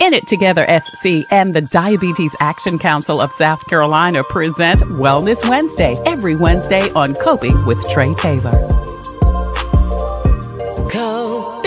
In It Together SC and the Diabetes Action Council of South Carolina present Wellness Wednesday every Wednesday on Coping with Tre Tailor. Coping.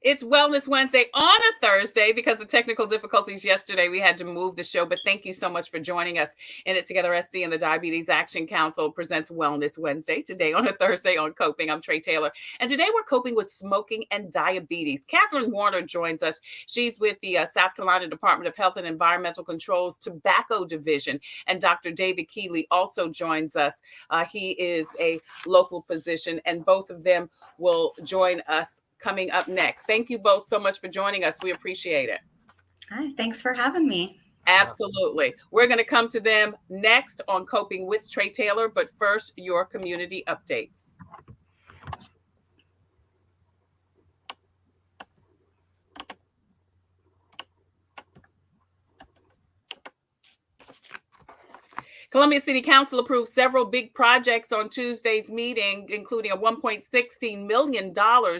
It's Wellness Wednesday on a Thursday because of technical difficulties yesterday. We had to move the show, but thank you so much for joining us. In It Together SC and the Diabetes Action Council presents Wellness Wednesday today on a Thursday on Coping. I'm Tre Tailor, and today we're coping with smoking and diabetes. Catherine Warner joins us. She's with the South Carolina Department of Health and Environmental Control's Tobacco Division, and Dr. David Keely also joins us. He is a local physician, and both of them will join us coming up next. Thank you both so much for joining us. We appreciate it. Hi, thanks for having me. Absolutely. We're going to come to them next on Coping with Tre Tailor, but first, your community updates. Columbia City Council approved several big projects on Tuesday's meeting, including a $1.16 million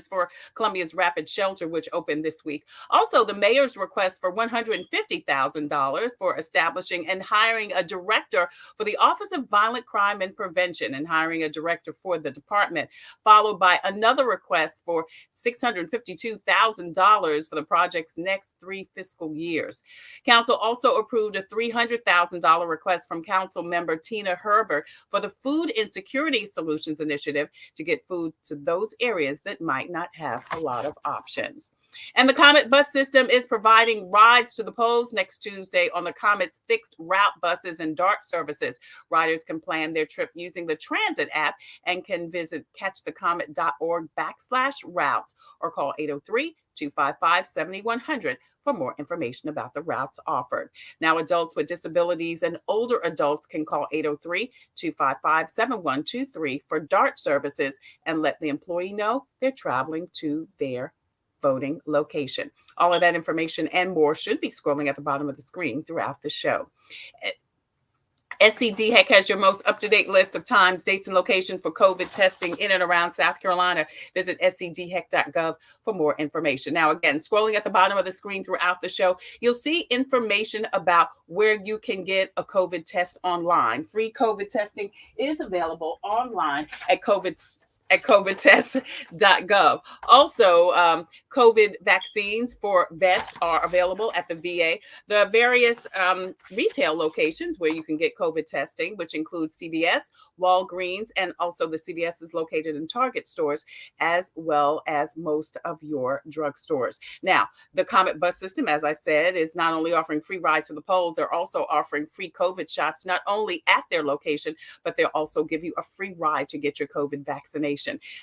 for Columbia's Rapid Shelter, which opened this week. Also, the mayor's request for $150,000 for establishing and hiring a director for the Office of Violent Crime and Prevention and hiring a director for the department, followed by another request for $652,000 for the project's next 3 fiscal years. Council also approved a $300,000 request from Council Member Tina Herbert for the Food Insecurity Solutions Initiative to get food to those areas that might not have a lot of options. And the Comet bus system is providing rides to the polls next Tuesday on the Comet's fixed route buses and DART services. Riders can plan their trip using the Transit app and can visit catchthecomet.org/routes or call 803-255-7100 for more information about the routes offered. Now, adults with disabilities and older adults can call 803-255-7123 for DART services and let the employee know they're traveling to their voting location. All of that information and more should be scrolling at the bottom of the screen throughout the show. SC DHEC has your most up-to-date list of times, dates, and location for COVID testing in and around South Carolina. Visit scdhec.gov for more information. Now, again, scrolling at the bottom of the screen throughout the show, you'll see information about where you can get a COVID test online. Free COVID testing is available online at covidtest.gov. Also, COVID vaccines for vets are available at the VA. The various retail locations where you can get COVID testing, which include CVS, Walgreens, and also the CVS is located in Target stores, as well as most of your drugstores. Now, the Comet bus system, as I said, is not only offering free rides to the polls, they're also offering free COVID shots, not only at their location, but they'll also give you a free ride to get your COVID vaccination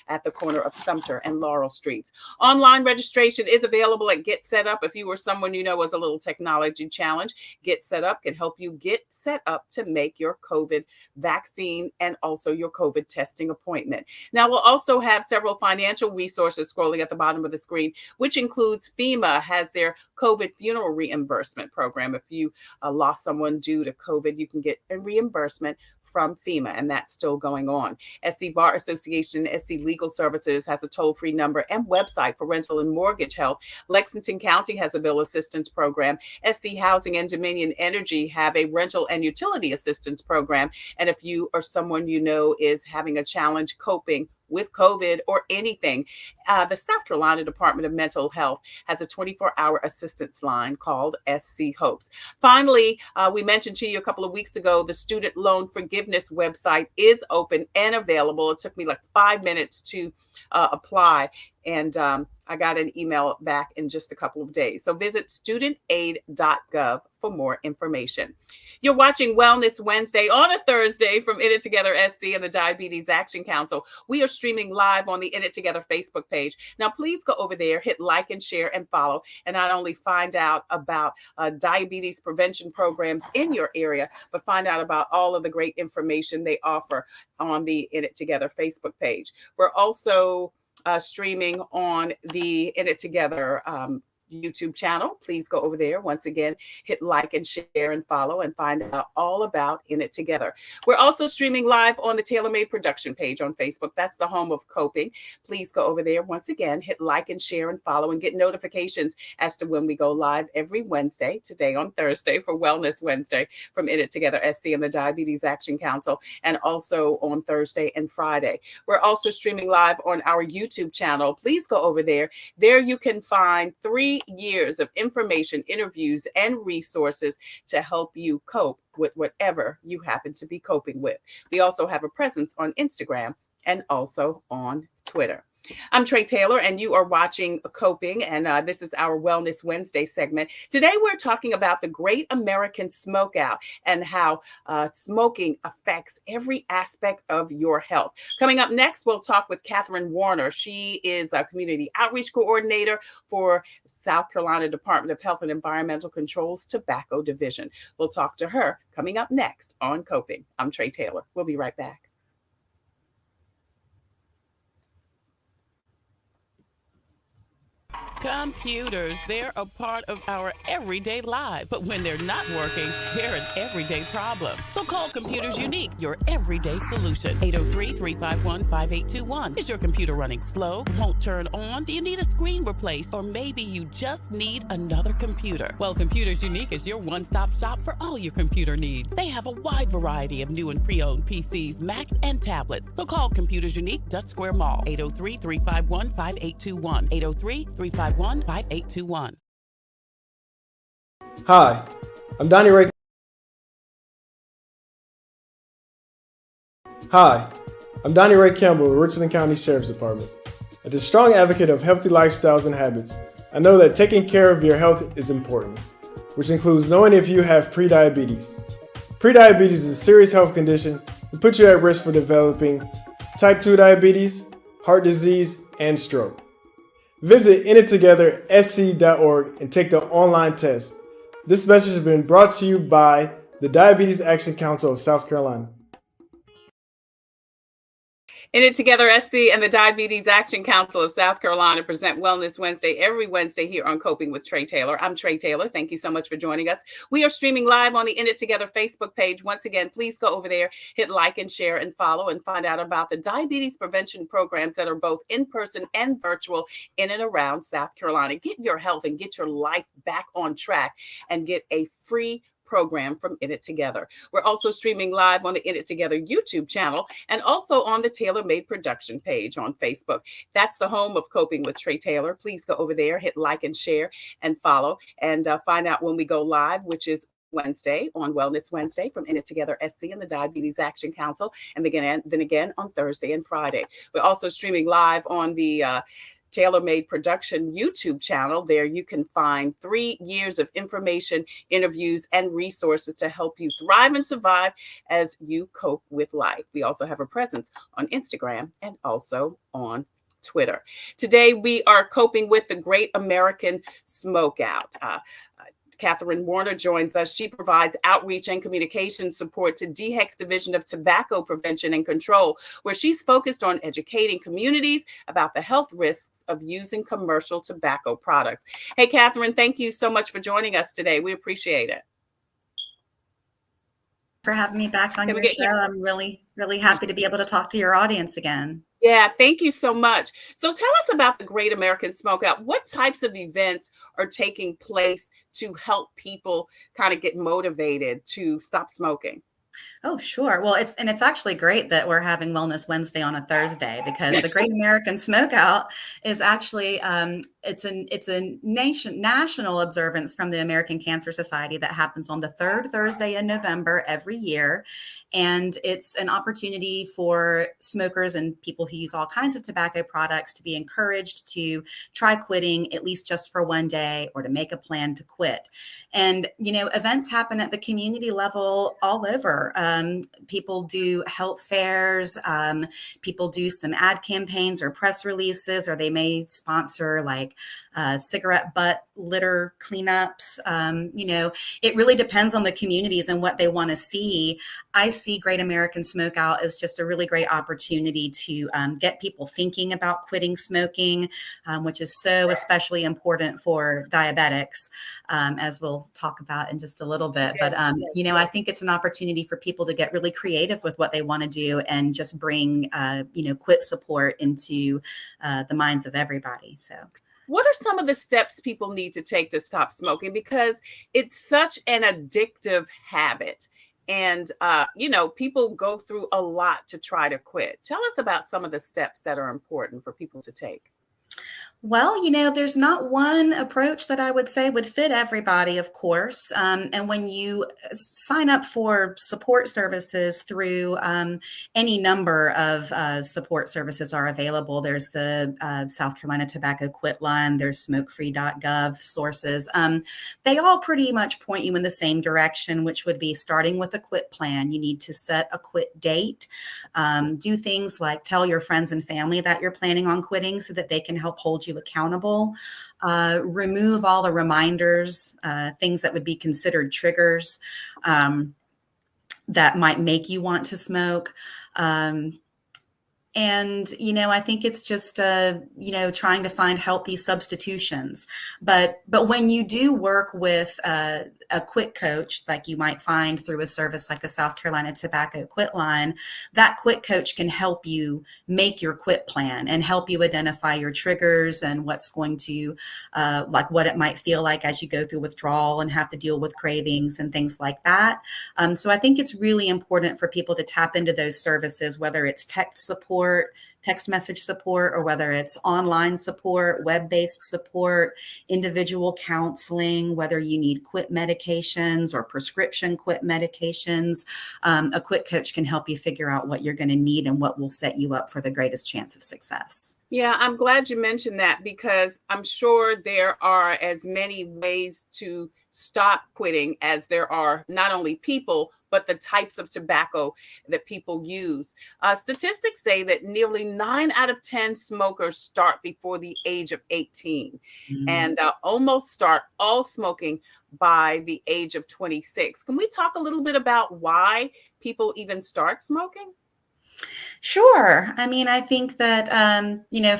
at the corner of Sumter and Laurel Streets. Online registration is available at Get Set Up. If you or someone you know has a little technology challenge, Get Set Up can help you get set up to make your COVID vaccine and also your COVID testing appointment. Now, we'll also have several financial resources scrolling at the bottom of the screen, which includes FEMA has their COVID funeral reimbursement program. If you lost someone due to COVID, you can get a reimbursement from FEMA, and that's still going on. SC Bar Association and SC Legal Services has a toll-free number and website for rental and mortgage help. Lexington County has a bill assistance program. SC Housing and Dominion Energy have a rental and utility assistance program. And if you or someone you know is having a challenge coping with COVID or anything, the South Carolina Department of Mental Health has a 24-hour assistance line called SC Hopes. Finally, we mentioned to you a couple of weeks ago, the student loan forgiveness website is open and available. It took me like 5 minutes to apply, and I got an email back in just a couple of days. So visit studentaid.gov for more information. You're watching Wellness Wednesday on a Thursday from In It Together SC and the Diabetes Action Council. We are streaming live on the In It Together Facebook page. Now, please go over there, hit like and share and follow, and not only find out about diabetes prevention programs in your area, but find out about all of the great information they offer on the In It Together Facebook page. We're also streaming on the In It Together YouTube channel. Please go over there. Once again, hit like and share and follow and find out all about In It Together. We're also streaming live on the TaylorMade production page on Facebook. That's the home of Coping. Please go over there. Once again, hit like and share and follow and get notifications as to when we go live every Wednesday, today on Thursday for Wellness Wednesday from In It Together SC and the Diabetes Action Council, and also on Thursday and Friday. We're also streaming live on our YouTube channel. Please go over there. There you can find 3 years of information, interviews, and resources to help you cope with whatever you happen to be coping with. We also have a presence on Instagram and also on Twitter. I'm Tre Tailor, and you are watching Coping, and this is our Wellness Wednesday segment. Today, we're talking about the Great American Smokeout and how smoking affects every aspect of your health. Coming up next, we'll talk with Catherine Warner. She is a community outreach coordinator for South Carolina Department of Health and Environmental Control's Tobacco Division. We'll talk to her coming up next on Coping. I'm Tre Tailor. We'll be right back. Computers, they're a part of our everyday lives. But when they're not working, they're an everyday problem. So call Computers Unique, your everyday solution. 803-351-5821. Is your computer running slow? Won't turn on? Do you need a screen replaced? Or maybe you just need another computer? Well, Computers Unique is your one-stop shop for all your computer needs. They have a wide variety of new and pre-owned PCs, Macs, and tablets. So call Computers Unique, Dutch Square Mall. 803-351-5821. 803-351-5821. Hi, I'm Donnie Ray. Campbell with Richland County Sheriff's Department. As a strong advocate of healthy lifestyles and habits, I know that taking care of your health is important, which includes knowing if you have prediabetes. Prediabetes is a serious health condition that puts you at risk for developing type 2 diabetes, heart disease, and stroke. Visit InItTogetherSC.org and take the online test. This message has been brought to you by the Diabetes Action Council of South Carolina. In It Together SC and the Diabetes Action Council of South Carolina present Wellness Wednesday every Wednesday here on Coping with Tre Tailor. I'm Tre Tailor. Thank you so much for joining us. We are streaming live on the In It Together Facebook page. Once again, please go over there, hit like and share and follow and find out about the diabetes prevention programs that are both in person and virtual in and around South Carolina. Get your health and get your life back on track and get a free program from In It Together. We're also streaming live on the In It Together YouTube channel and also on the TaylorMade production page on Facebook. That's the home of Coping with Tre Tailor. Please go over there, hit like and share and follow, and find out when we go live, which is Wednesday on Wellness Wednesday from In It Together SC and the Diabetes Action Council, and then again on Thursday and Friday. We're also streaming live on the TaylorMade Production YouTube channel. There you can find 3 years of information, interviews, and resources to help you thrive and survive as you cope with life. We also have a presence on Instagram and also on Twitter. Today, we are coping with the Great American Smokeout. Catherine Warner joins us. She provides outreach and communication support to DHEC's Division of Tobacco Prevention and Control, where she's focused on educating communities about the health risks of using commercial tobacco products. Hey, Catherine, thank you so much for joining us today. We appreciate it. For having me back on your show. I'm really happy to be able to talk to your audience again. Yeah, thank you so much. So tell us about the Great American Smokeout. What types of events are taking place to help people kind of get motivated to stop smoking? Oh, sure. Well, it's actually great that we're having Wellness Wednesday on a Thursday, because the Great American Smokeout is actually it's a national observance from the American Cancer Society that happens on the third Thursday in November every year. And it's an opportunity for smokers and people who use all kinds of tobacco products to be encouraged to try quitting, at least just for one day, or to make a plan to quit. And, events happen at the community level all over. People do health fairs, people do some ad campaigns or press releases, or they may sponsor like like cigarette butt litter cleanups. It really depends on the communities and what they want to see. I see Great American Smokeout as just a really great opportunity to get people thinking about quitting smoking, which is so especially important for diabetics, as we'll talk about in just a little bit. But, I think it's an opportunity for people to get really creative with what they want to do and just bring, quit support into the minds of everybody. So. What are some of the steps people need to take to stop smoking? Because it's such an addictive habit. And, people go through a lot to try to quit. Tell us about some of the steps that are important for people to take. Well, there's not one approach that I would say would fit everybody, of course. And when you sign up for support services through any number of support services are available. There's the South Carolina Tobacco Quit Line, there's smokefree.gov sources. They all pretty much point you in the same direction, which would be starting with a quit plan. You need to set a quit date. Do things like tell your friends and family that you're planning on quitting so that they can help hold you accountable. Remove all the reminders, things that would be considered triggers that might make you want to smoke. I think it's just, trying to find healthy substitutions. But when you do work with a quit coach, like you might find through a service like the South Carolina Tobacco Quit Line, that quit coach can help you make your quit plan and help you identify your triggers and what's going to, like what it might feel like as you go through withdrawal and have to deal with cravings and things like that. So I think it's really important for people to tap into those services, whether it's text message support, or whether it's online support, web-based support, individual counseling, whether you need quit medications or prescription quit medications. A quit coach can help you figure out what you're going to need and what will set you up for the greatest chance of success. Yeah, I'm glad you mentioned that, because I'm sure there are as many ways to stop quitting as there are not only people, but the types of tobacco that people use. Statistics say that nearly 9 out of 10 smokers start before the age of 18 and almost start all smoking by the age of 26. Can we talk a little bit about why people even start smoking? Sure. I mean, I think that,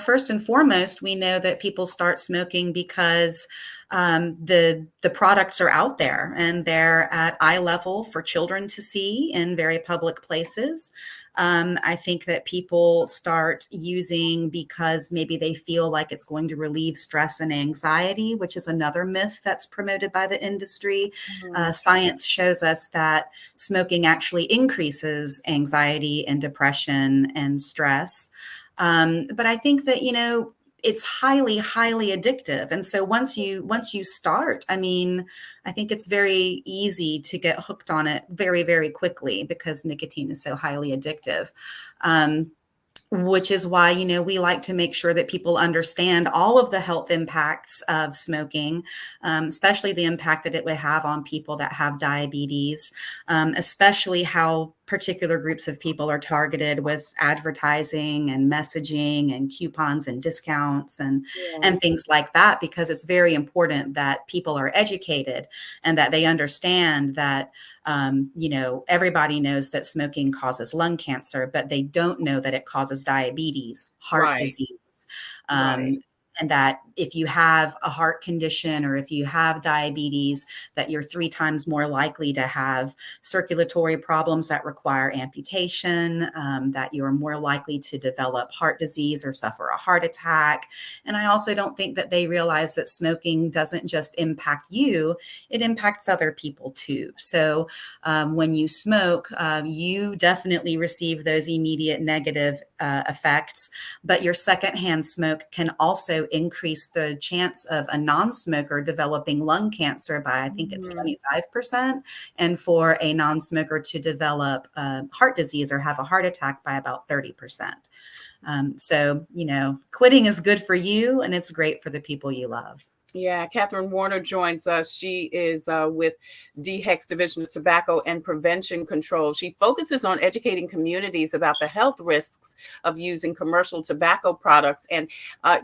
first and foremost, we know that people start smoking because the products are out there and they're at eye level for children to see in very public places. I think that people start using because maybe they feel like it's going to relieve stress and anxiety, which is another myth that's promoted by the industry. Science shows us that smoking actually increases anxiety and depression and stress. But I think that, it's highly, highly addictive. And so once you start, I mean, I think it's very easy to get hooked on it very, very quickly because nicotine is so highly addictive. Which is why, we like to make sure that people understand all of the health impacts of smoking, especially the impact that it would have on people that have diabetes, especially how particular groups of people are targeted with advertising and messaging and coupons and discounts and things like that, because it's very important that people are educated and that they understand that, everybody knows that smoking causes lung cancer, but they don't know that it causes diabetes, heart disease. And that if you have a heart condition or if you have diabetes, that you're 3 times more likely to have circulatory problems that require amputation, that you're more likely to develop heart disease or suffer a heart attack. And I also don't think that they realize that smoking doesn't just impact you, it impacts other people too. So when you smoke, you definitely receive those immediate negative effects, but your secondhand smoke can also increase the chance of a non-smoker developing lung cancer by, I think it's 25%, and for a non-smoker to develop heart disease or have a heart attack by about 30%. So, quitting is good for you and it's great for the people you love. Yeah, Catherine Warner joins us. She is with DHEC's Division of Tobacco and Prevention Control. She focuses on educating communities about the health risks of using commercial tobacco products. And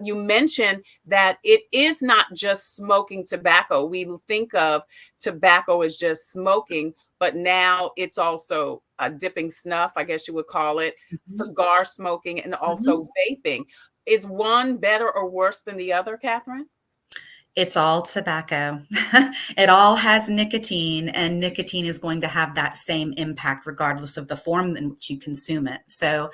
you mentioned that it is not just smoking tobacco. We think of tobacco as just smoking, but now it's also dipping snuff, I guess you would call it, cigar smoking, and also vaping. Is one better or worse than the other, Catherine? It's all tobacco. It all has nicotine, and nicotine is going to have that same impact regardless of the form in which you consume it. So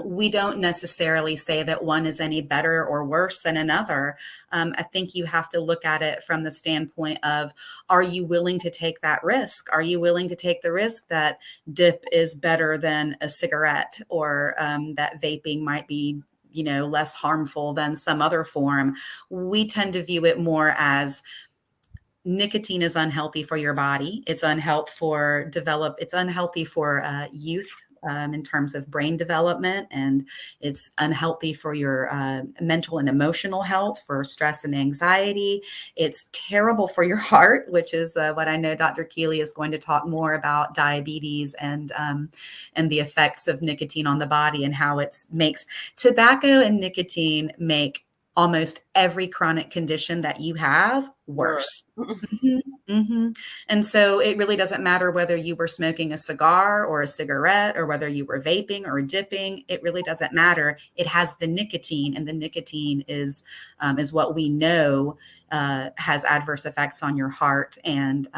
we don't necessarily say that one is any better or worse than another. I think you have to look at it from the standpoint of, are you willing to take that risk? Are you willing to take the risk that dip is better than a cigarette, or that vaping might be less harmful than some other form? We tend to view it more as nicotine is unhealthy for your body. It's unhealthy for youth in terms of brain development, and it's unhealthy for your mental and emotional health, for stress and anxiety. It's terrible for your heart, which is what I know Dr. Keely is going to talk more about, diabetes and the effects of nicotine on the body, and how it makes tobacco and nicotine make almost every chronic condition that you have worse. And so it really doesn't matter whether you were smoking a cigar or a cigarette, or whether you were vaping or dipping. It really doesn't matter. It has the nicotine, and the nicotine is what we know has adverse effects on your heart and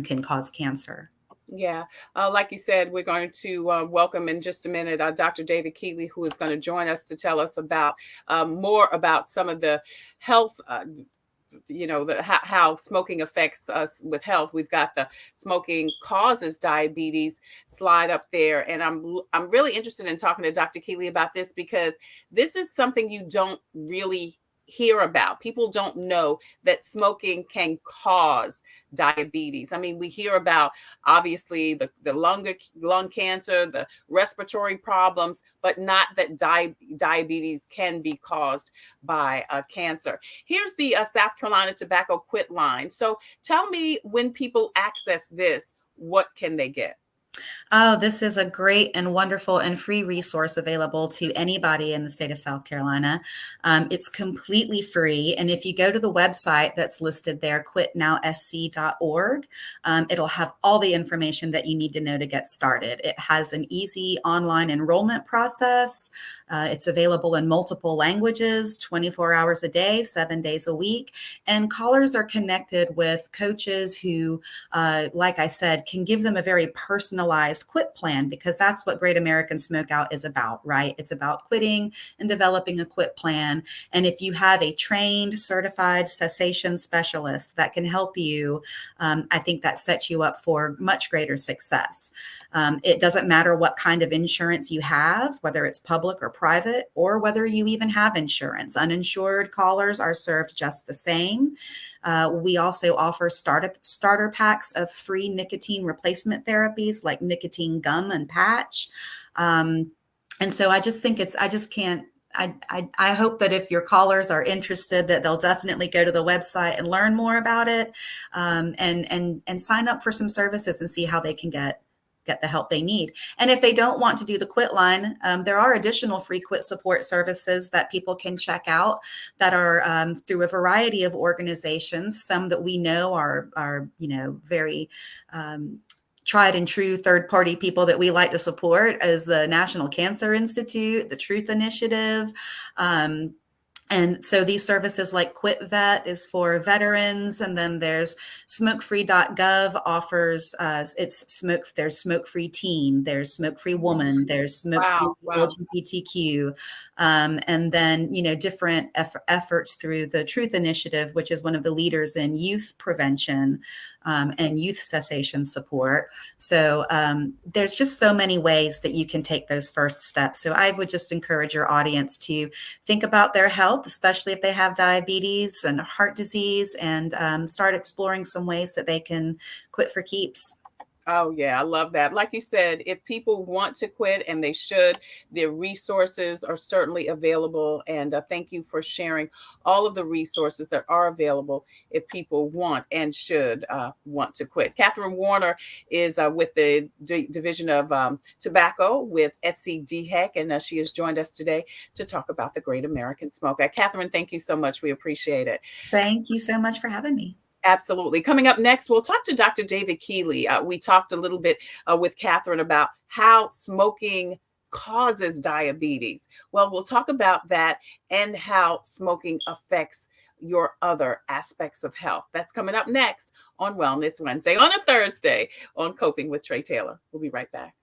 can cause cancer. Yeah. Like you said, we're going to welcome in just a minute Dr. David Keely, who is going to join us to tell us about more about some of the health, how smoking affects us with health. We've got the smoking causes diabetes slide up there. And I'm really interested in talking to Dr. Keely about this, because this is something you don't really hear about. People don't know that smoking can cause diabetes. I mean, we hear about obviously the lung cancer, the respiratory problems, but not that diabetes can be caused by cancer. Here's the South Carolina Tobacco Quit line. So tell me, when people access this, what can they get? Oh, this is a great and wonderful and free resource available to anybody in the state of South Carolina. It's completely free. And if you go to the website that's listed there, quitnowsc.org, it'll have all the information that you need to know to get started. It has an easy online enrollment process. It's available in multiple languages, 24 hours a day, 7 days a week. And callers are connected with coaches who, like I said, can give them a very personalized quit plan, because that's what Great American Smokeout is about, right? It's about quitting and developing a quit plan. And if you have a trained, certified cessation specialist that can help you, I think that sets you up for much greater success. It doesn't matter what kind of insurance you have, whether it's public or private, or whether you even have insurance. Uninsured callers are served just the same. We also offer starter packs of free nicotine replacement therapies like nicotine gum and patch. And so I just think I hope that if your callers are interested, that they'll definitely go to the website and learn more about it, and sign up for some services and see how they can get the help they need. And if they don't want to do the quit line, there are additional free quit support services that people can check out that are through a variety of organizations. Some that we know are very tried and true third-party people that we like to support, as the National Cancer Institute, the Truth Initiative. And so these services like Quit Vet is for veterans. And then there's smokefree.gov offers there's smoke-free teen, there's smoke-free woman, there's smoke-free LGBTQ. And then, different efforts through the Truth Initiative, which is one of the leaders in youth prevention and youth cessation support. So there's just so many ways that you can take those first steps. So I would just encourage your audience to think about their health, especially if they have diabetes and heart disease, and start exploring some ways that they can quit for keeps. Oh, yeah, I love that. Like you said, if people want to quit, and they should, their resources are certainly available. And thank you for sharing all of the resources that are available if people want and should want to quit. Catherine Warner is with the Division of Tobacco with SC DHEC, and she has joined us today to talk about the Great American Smoke Act. Catherine, thank you so much. We appreciate it. Thank you so much for having me. Absolutely. Coming up next, we'll talk to Dr. David Keely. We talked a little bit with Catherine about how smoking causes diabetes. Well, we'll talk about that and how smoking affects your other aspects of health. That's coming up next on Wellness Wednesday on a Thursday on Coping with Tre Tailor. We'll be right back.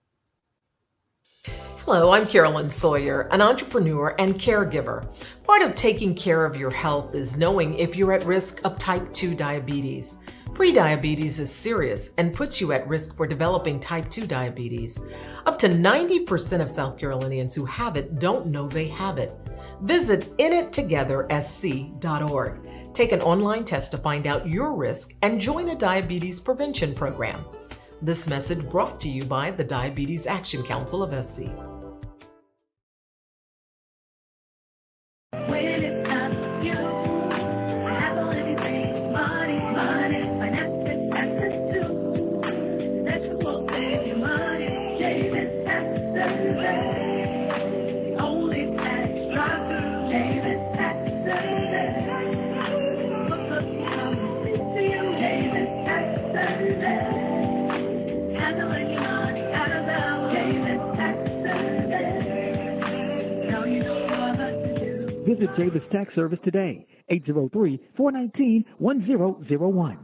Hello, I'm Carolyn Sawyer, an entrepreneur and caregiver. Part of taking care of your health is knowing if you're at risk of type 2 diabetes. Prediabetes is serious and puts you at risk for developing type 2 diabetes. Up to 90% of South Carolinians who have it don't know they have it. Visit inittogethersc.org. Take an online test to find out your risk and join a diabetes prevention program. This message brought to you by the Diabetes Action Council of SC. Visit Davis Tax Service today, 803-419-1001.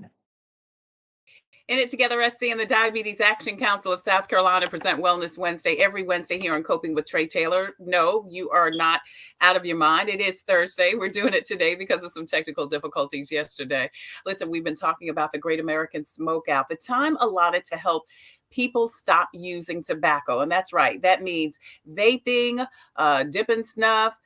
In It Together SC and the Diabetes Action Council of South Carolina present Wellness Wednesday every Wednesday here on Coping with Tre Tailor. No, you are not out of your mind. It is Thursday. We're doing it today because of some technical difficulties yesterday. Listen, we've been talking about the Great American Smoke Out, the time allotted to help people stop using tobacco. And that's right. That means vaping, dipping snuff,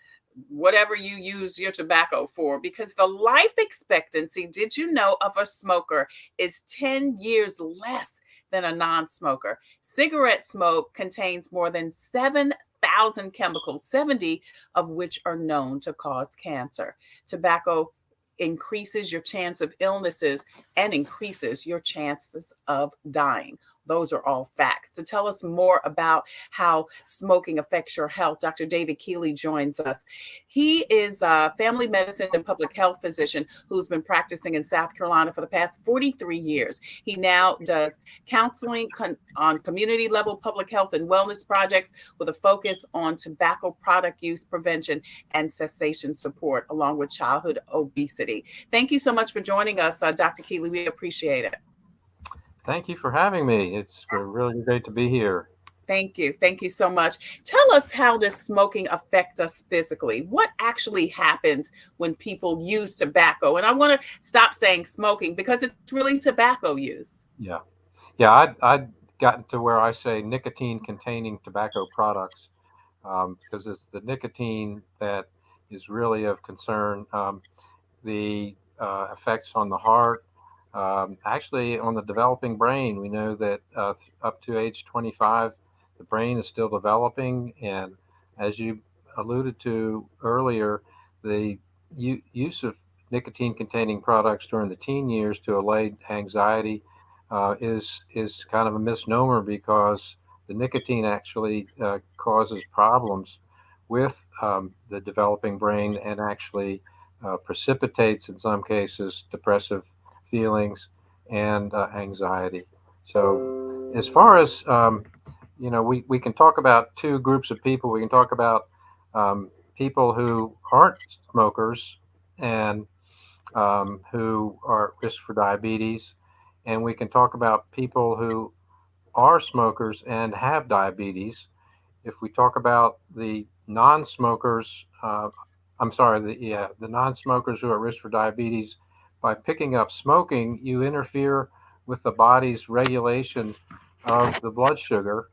whatever you use your tobacco for, because the life expectancy, did you know, of a smoker is 10 years less than a non-smoker. Cigarette smoke contains more than 7,000 chemicals, 70 of which are known to cause cancer. Tobacco increases your chance of illnesses and increases your chances of dying. Those are all facts. To tell us more about how smoking affects your health, Dr. David Keely joins us. He is a family medicine and public health physician who's been practicing in South Carolina for the past 43 years. He now does counseling on community level public health and wellness projects with a focus on tobacco product use prevention and cessation support, along with childhood obesity. Thank you so much for joining us, Dr. Keely. We appreciate it. Thank you for having me. It's really great to be here. Thank you. Thank you so much. Tell us, how does smoking affect us physically? What actually happens when people use tobacco? And I want to stop saying smoking because it's really tobacco use. Yeah. I gotten to where I say nicotine-containing tobacco products because it's the nicotine that is really of concern. The effects on the heart, actually on the developing brain. We know that up to age 25, the brain is still developing. And as you alluded to earlier, the use of nicotine-containing products during the teen years to allay anxiety is kind of a misnomer, because the nicotine actually causes problems with the developing brain and actually precipitates, in some cases, depressive feelings and anxiety. So as far as, we can talk about two groups of people. We can talk about people who aren't smokers and who are at risk for diabetes. And we can talk about people who are smokers and have diabetes. If we talk about the non-smokers, the non-smokers who are at risk for diabetes, by picking up smoking, you interfere with the body's regulation of the blood sugar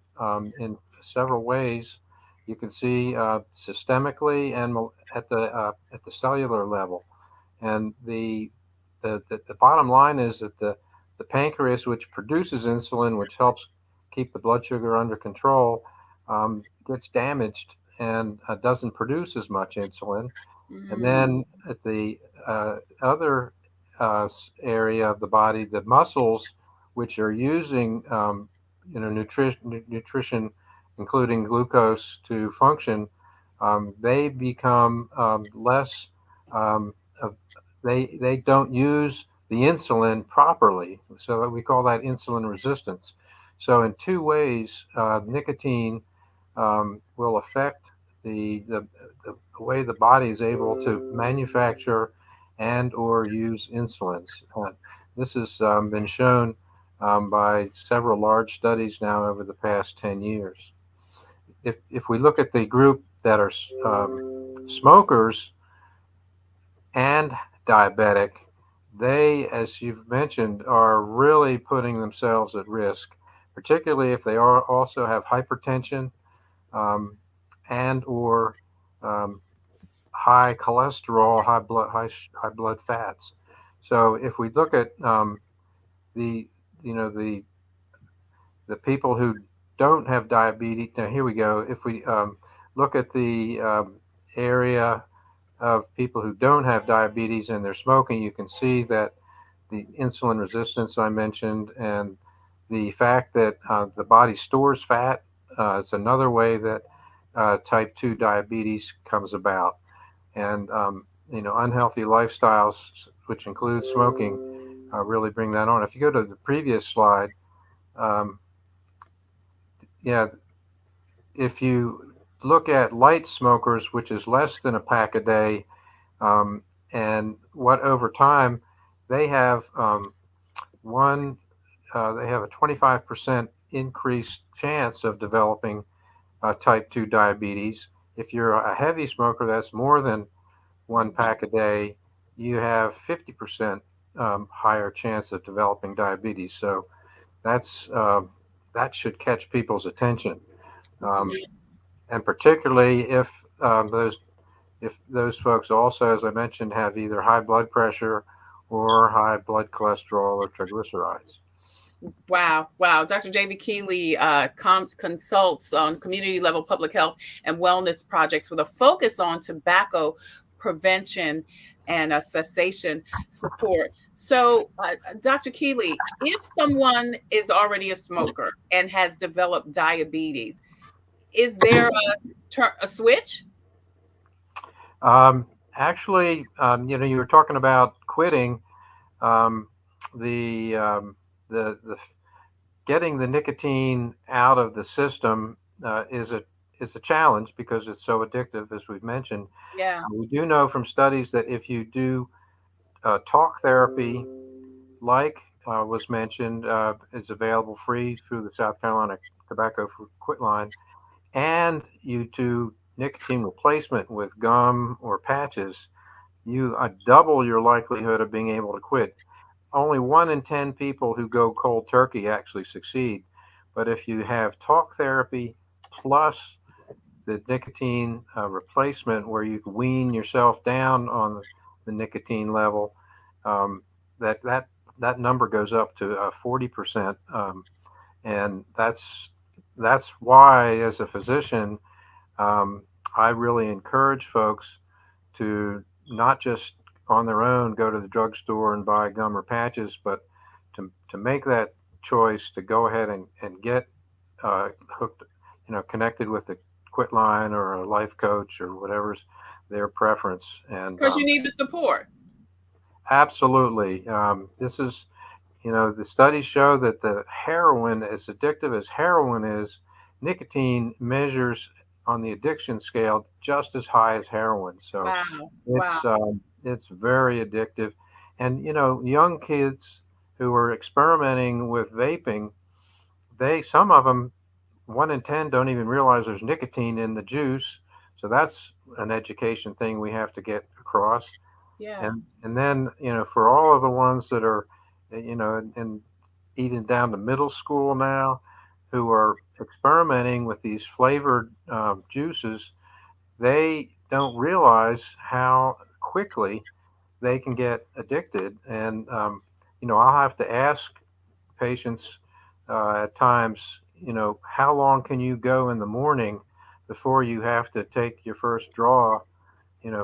in several ways. You can see systemically and at the cellular level. And the bottom line is that the the pancreas, which produces insulin, which helps keep the blood sugar under control, gets damaged and doesn't produce as much insulin. And then at the other area of the body, the muscles, which are using nutrition, including glucose, to function, they become less. Um, of, they don't use the insulin properly, so we call that insulin resistance. So in two ways, nicotine will affect the way the body is able to manufacture and or use insulins. This has been shown by several large studies now over the past 10 years. If we look at the group that are smokers and diabetic, they, as you've mentioned, are really putting themselves at risk, particularly if they also have hypertension and or um, high cholesterol, high blood fats. So if we look at the you know the people who don't have diabetes, now here we go. If we look at the area of people who don't have diabetes and they're smoking, you can see that the insulin resistance I mentioned and the fact that the body stores fat is another way that type 2 diabetes comes about. And unhealthy lifestyles, which include smoking, really bring that on. If you go to the previous slide, um, yeah, if you look at light smokers, which is less than a pack a day, and what over time they have one, they have a 25% increased chance of developing type 2 diabetes. If you're a heavy smoker, that's more than one pack a day, you have 50% higher chance of developing diabetes. So that's that should catch people's attention, and particularly if those folks also, as I mentioned, have either high blood pressure or high blood cholesterol or triglycerides. Wow, wow. Dr. J.V. Keely consults on community level public health and wellness projects with a focus on tobacco prevention and cessation support. So, Dr. Keely, if someone is already a smoker and has developed diabetes, is there a switch? Actually, you were talking about quitting. Um, the, the getting the nicotine out of the system is a challenge because it's so addictive, as we've mentioned. Yeah. We do know from studies that if you do talk therapy, like was mentioned, is available free through the South Carolina Tobacco Quit Line, and you do nicotine replacement with gum or patches, you double your likelihood of being able to quit. Only 1 in 10 people who go cold turkey actually succeed. But if you have talk therapy plus the nicotine replacement, where you can wean yourself down on the nicotine level, um, that number goes up to 40%, and that's why, as a physician, um, I really encourage folks to not just on their own go to the drugstore and buy gum or patches, but to make that choice to go ahead and get hooked, connected with a quit line or a life coach or whatever's their preference. And Because you need the support. absolutely, this is, the studies show that the heroin, as addictive as heroin is, nicotine measures on the addiction scale just as high as heroin. So Wow. Wow. it's very addictive, and young kids who are experimenting with vaping, some of them, 1 in 10, don't even realize there's nicotine in the juice. So that's an education thing we have to get across. Yeah. And then for all of the ones that are and even down to middle school now, who are experimenting with these flavored juices, they don't realize how quickly they can get addicted. And I'll have to ask patients at times, how long can you go in the morning before you have to take your first draw,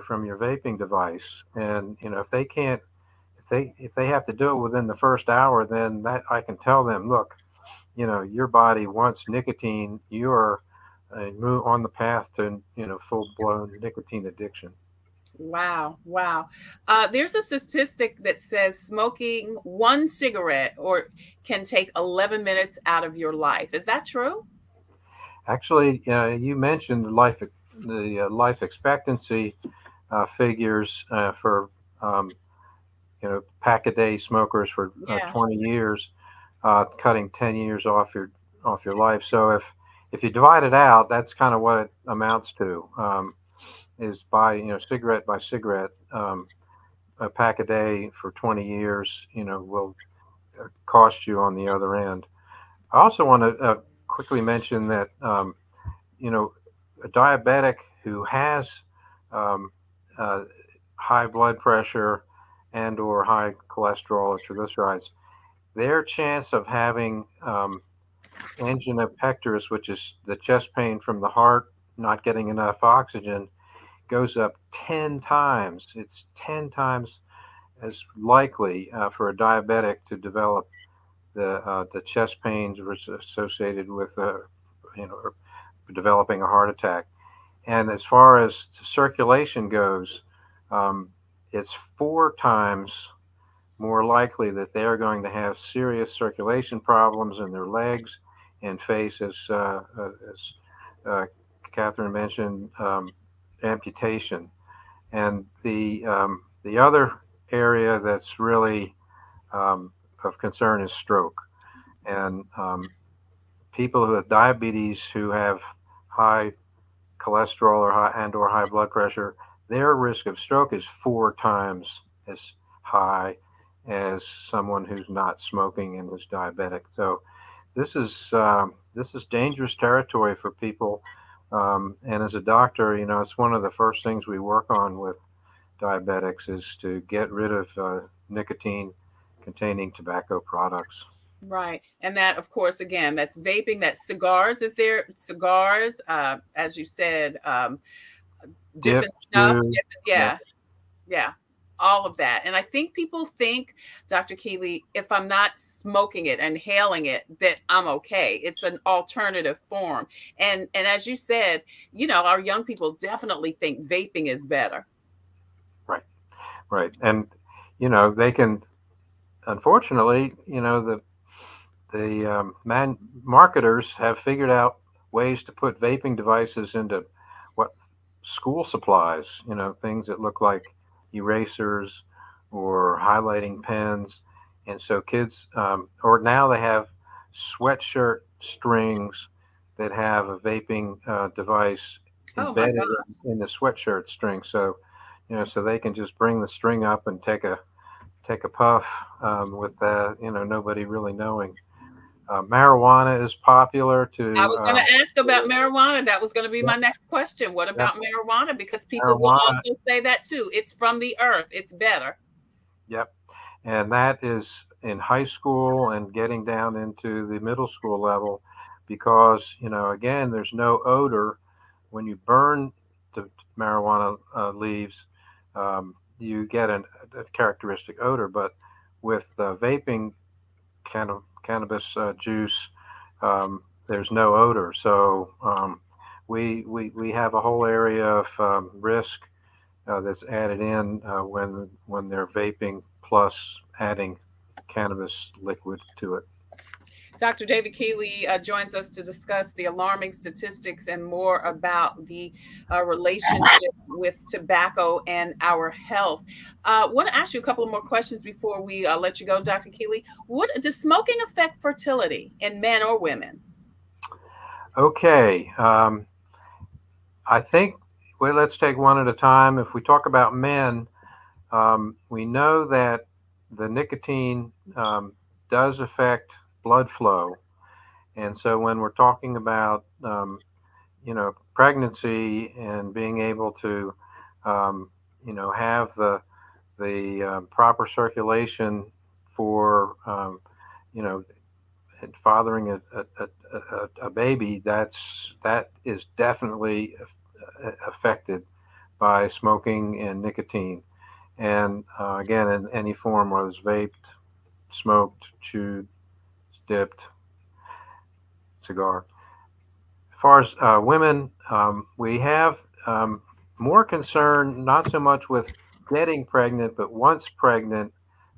from your vaping device? And, if they can't, if they have to do it within the first hour, then that I can tell them, look, your body wants nicotine. You're on the path to, full blown nicotine addiction. Wow, wow. There's a statistic that says smoking one cigarette or can take 11 minutes out of your life. Is that true? Actually, you mentioned the life expectancy figures for pack a day smokers for Yeah. 20 years, cutting 10 years off your life. So if you divide it out, that's kind of what it amounts to. Is by cigarette by cigarette, a pack a day for 20 years, will cost you on the other end. I also want to quickly mention that a diabetic who has um, uh, high blood pressure and or high cholesterol or triglycerides, their chance of having angina pectoris, which is the chest pain from the heart not getting enough oxygen, goes up 10 times. It's 10 times as likely for a diabetic to develop the chest pains which are associated with you know developing a heart attack. And as far as circulation goes, um, it's 4 times more likely that they are going to have serious circulation problems in their legs and face, as Catherine mentioned, amputation. And the other area that's really of concern is stroke. And people who have diabetes, who have high cholesterol or high blood pressure, their risk of stroke is 4 times as high as someone who's not smoking and is diabetic. So this is dangerous territory for people. And as a doctor, it's one of the first things we work on with diabetics is to get rid of nicotine containing tobacco products. Right. And that, of course, again, that's vaping, that's cigars. Is there cigars, as you said, Dip, different stuff? chew, yeah, Yeah. Yeah. All of that. And I think people think, Dr. Keely, if I'm not smoking it, inhaling it, that I'm okay. It's an alternative form. And as you said, our young people definitely think vaping is better. right, right. And they can, unfortunately, the marketers have figured out ways to put vaping devices into what school supplies, things that look like erasers or highlighting pens. And so kids, or now they have sweatshirt strings that have a vaping device Oh my embedded God. in the sweatshirt string. So, so they can just bring the string up and take a puff with nobody really knowing. Marijuana is popular I to was going to ask about marijuana. That was going to be yeah, my next question. What yeah, about marijuana? Because people will marijuana. also say that too. It's from the earth. It's better. Yep. And that is in high school and getting down into the middle school level because, again, there's no odor. When you burn the marijuana leaves, you get a characteristic odor. But with vaping cannabis juice, there's no odor. So we have a whole area of risk that's added in when they're vaping plus adding cannabis liquid to it. Dr. David Keely joins us to discuss the alarming statistics and more about the relationship with tobacco and our health. I want to ask you a couple of more questions before we let you go, Dr. Keely. What does smoking affect fertility in men or women? Okay, I think, well, let's take one at a time. If we talk about men, we know that the nicotine does affect blood flow. And so when we're talking about pregnancy and being able to have the proper circulation for you know fathering a baby, that is definitely affected by smoking and nicotine. And again, in any form, whether it's vaped, smoked, chewed, dipped, cigar. As far as women, we have more concern, not so much with getting pregnant, but once pregnant,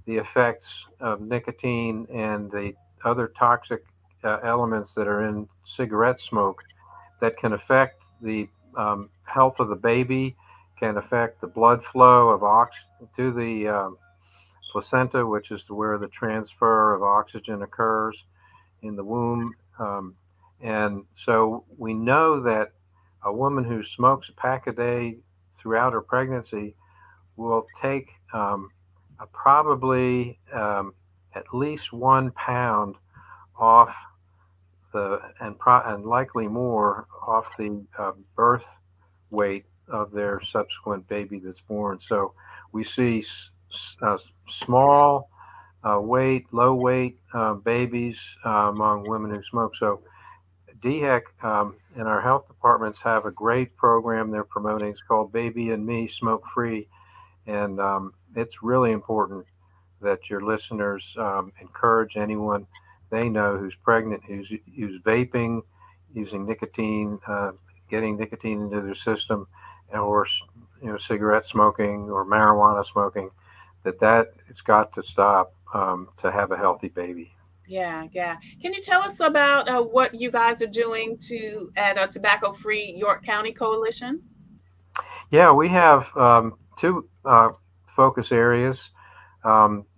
the effects of nicotine and the other toxic elements that are in cigarette smoke that can affect the health of the baby, can affect the blood flow of to the placenta, which is where the transfer of oxygen occurs in the womb. And so we know that a woman who smokes a pack a day throughout her pregnancy will take probably at least 1 pound off and likely more off the birth weight of their subsequent baby that's born. So we see small weight, low weight babies among women who smoke. So DHEC and our health departments have a great program they're promoting. It's called Baby and Me Smoke Free. And it's really important that your listeners encourage anyone they know who's pregnant, who's vaping, using nicotine, getting nicotine into their system, or cigarette smoking or marijuana smoking, that it's got to stop to have a healthy baby. Yeah, yeah. Can you tell us about what you guys are doing at a Tobacco Free York County Coalition? Yeah, we have two focus areas.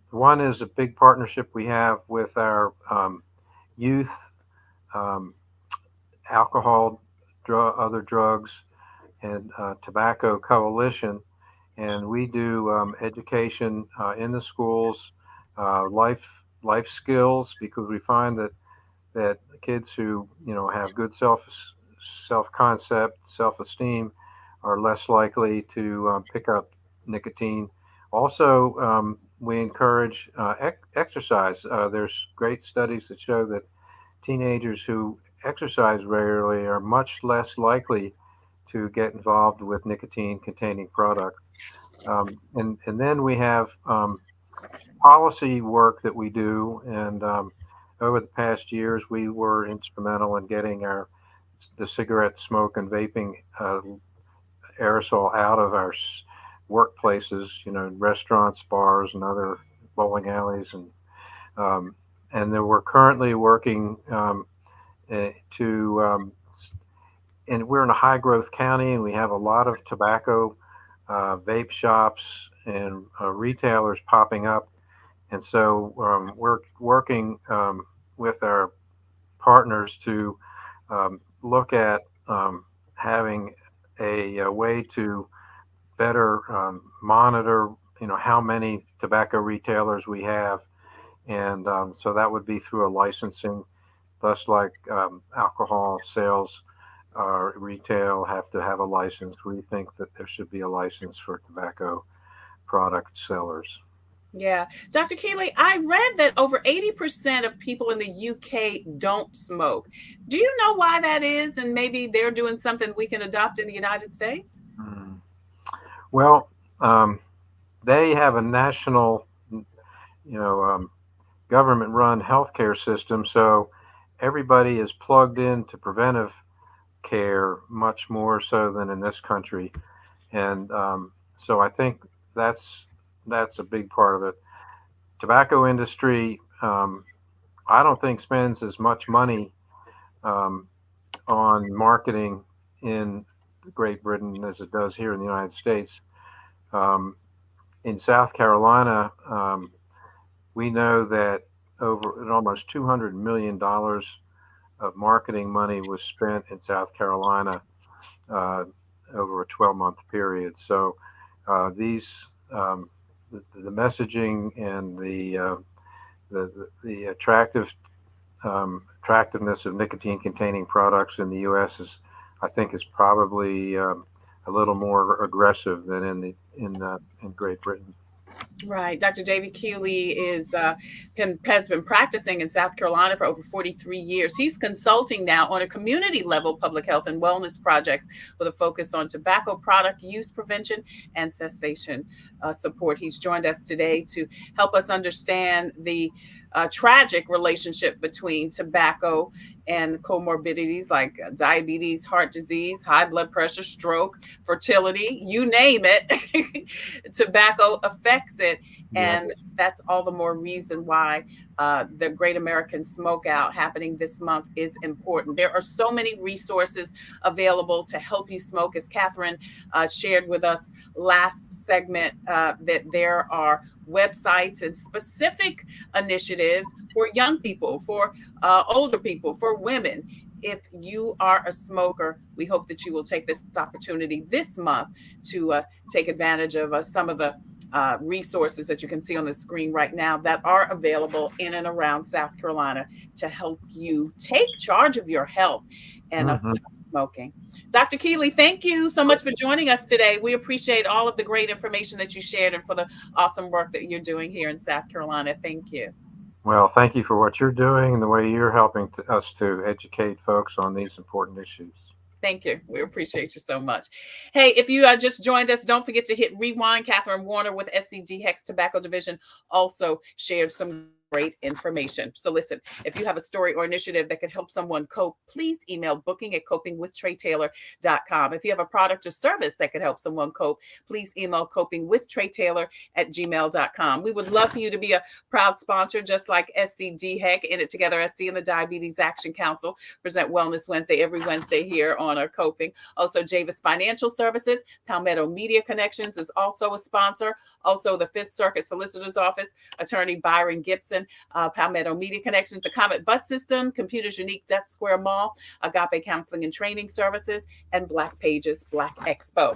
One is a big partnership we have with our youth alcohol, other drugs, and tobacco coalition, and we do education in the schools, life skills, because we find that kids who have good self concept, self esteem, are less likely to pick up nicotine. Also, we encourage exercise. There's great studies that show that teenagers who exercise regularly are much less likely to get involved with nicotine-containing products. And then we have policy work that we do, and over the past years, we were instrumental in getting the cigarette smoke and vaping aerosol out of our workplaces, restaurants, bars, and other bowling alleys, and then we're currently working and we're in a high growth county, and we have a lot of tobacco vape shops and retailers popping up, and so we're working with our partners to look at having a way to better monitor, how many tobacco retailers we have, and so that would be through a licensing, thus like alcohol sales. Retail have to have a license. We think that there should be a license for tobacco product sellers. Yeah. Dr. Keely, I read that over 80% of people in the UK don't smoke. Do you know why that is? And maybe they're doing something we can adopt in the United States? Well, they have a national, government-run healthcare system, so everybody is plugged into preventive care much more so than in this country, and so I think that's a big part of it. Tobacco industry, I don't think spends as much money on marketing in Great Britain as it does here in the United States. In South Carolina, we know that almost $200 million of marketing money was spent in South Carolina over a 12-month period. So the messaging and the attractiveness of nicotine-containing products in the U.S. I think, is probably a little more aggressive than in Great Britain. Right. Dr. F Keely has been practicing in South Carolina for over 43 years. He's consulting now on a community level public health and wellness projects with a focus on tobacco product use prevention and cessation support. He's joined us today to help us understand the tragic relationship between tobacco and comorbidities like diabetes, heart disease, high blood pressure, stroke, fertility, you name it. Tobacco affects it. And that's all the more reason why the Great American Smokeout happening this month is important. There are so many resources available to help you smoke. As Catherine shared with us last segment, that there are websites and specific initiatives for young people, for older people, for women. If you are a smoker, we hope that you will take this opportunity this month to take advantage of some of the resources that you can see on the screen right now that are available in and around South Carolina to help you take charge of your health and stop smoking. Dr. Keely, thank you so much for joining us today. We appreciate all of the great information that you shared and for the awesome work that you're doing here in South Carolina. Thank you. Well, thank you for what you're doing and the way you're helping us to educate folks on these important issues. Thank you. We appreciate you so much. Hey, if you just joined us, don't forget to hit rewind. Catherine Warner with SC DHEC Tobacco Division also shared some great information. So listen, if you have a story or initiative that could help someone cope, please email booking@copingwithtretatailor.com. If you have a product or service that could help someone cope, please email copingwithtretatailor@gmail.com. We would love for you to be a proud sponsor, just like SC DHEC, In It Together SC, and the Diabetes Action Council present Wellness Wednesday every Wednesday here on our Coping. Also, Javis Financial Services, Palmetto Media Connections is also a sponsor. Also, the Fifth Circuit Solicitor's Office, Attorney Byron Gibson, Palmetto Media Connections, the Comet Bus System, Computers Unique, Duck Square Mall, Agape Counseling and Training Services, and Black Pages Black Expo.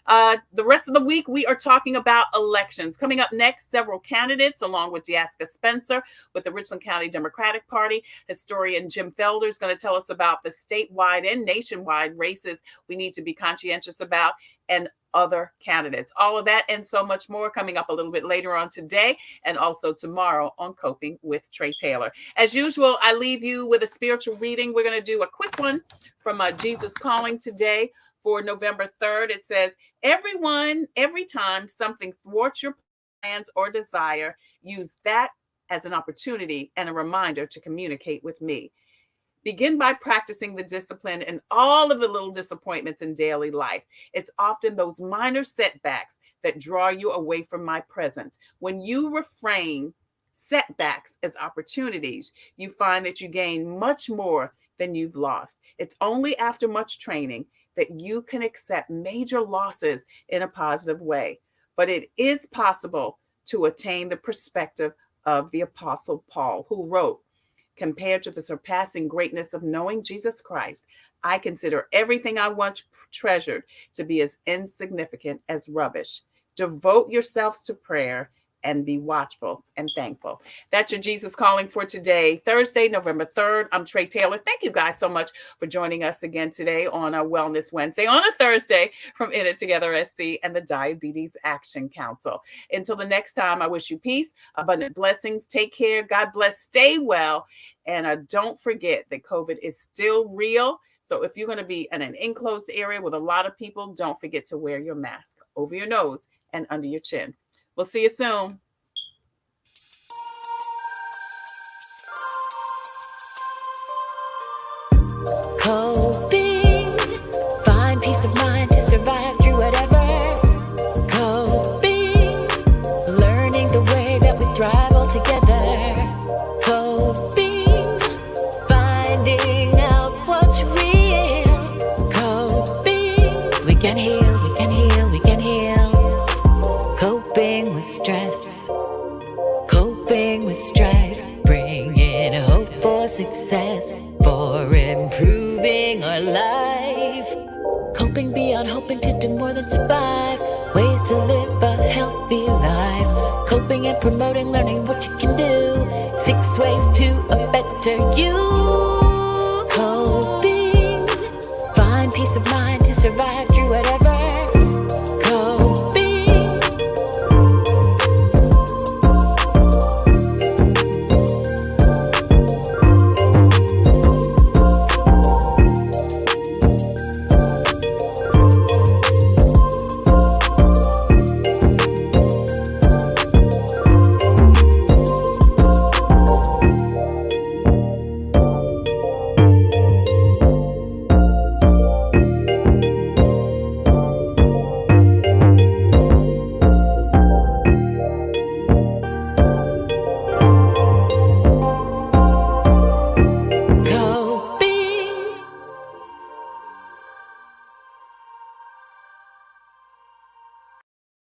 The rest of the week, we are talking about elections. Coming up next, several candidates, along with Deaska Spencer with the Richland County Democratic Party. Historian Jim Felder is going to tell us about the statewide and nationwide races we need to be conscientious about, and other candidates. All of that and so much more coming up a little bit later on today and also tomorrow on Coping with Tre Tailor. As usual, I leave you with a spiritual reading. We're going to do a quick one from Jesus Calling today for November 3rd. It says, every time something thwarts your plans or desire, use that as an opportunity and a reminder to communicate with me. Begin by practicing the discipline in all of the little disappointments in daily life. It's often those minor setbacks that draw you away from my presence. When you reframe setbacks as opportunities, you find that you gain much more than you've lost. It's only after much training that you can accept major losses in a positive way. But it is possible to attain the perspective of the Apostle Paul, who wrote, compared to the surpassing greatness of knowing Jesus Christ, I consider everything I once treasured to be as insignificant as rubbish. Devote yourselves to prayer and be watchful and thankful. That's your Jesus Calling for today, Thursday, November 3rd. I'm Tre Tailor. Thank you guys so much for joining us again today on a Wellness Wednesday on a Thursday from In It Together SC and the Diabetes Action Council. Until the next time, I wish you peace, abundant blessings. Take care. God bless. Stay well. And don't forget that COVID is still real. So if you're going to be in an enclosed area with a lot of people, don't forget to wear your mask over your nose and under your chin. We'll see you soon. Coping, find peace of mind to survive through whatever. Coping, learning the way that we thrive all together. Coping, finding out what's real. Coping, we can heal, we can heal, we can heal. Coping with stress, coping with strife, bringing hope for success, for improving our life. Coping beyond hoping to do more than survive, ways to live a healthy life. Coping and promoting, learning what you can do, 6 ways to a better you. Coping, find peace of mind to survive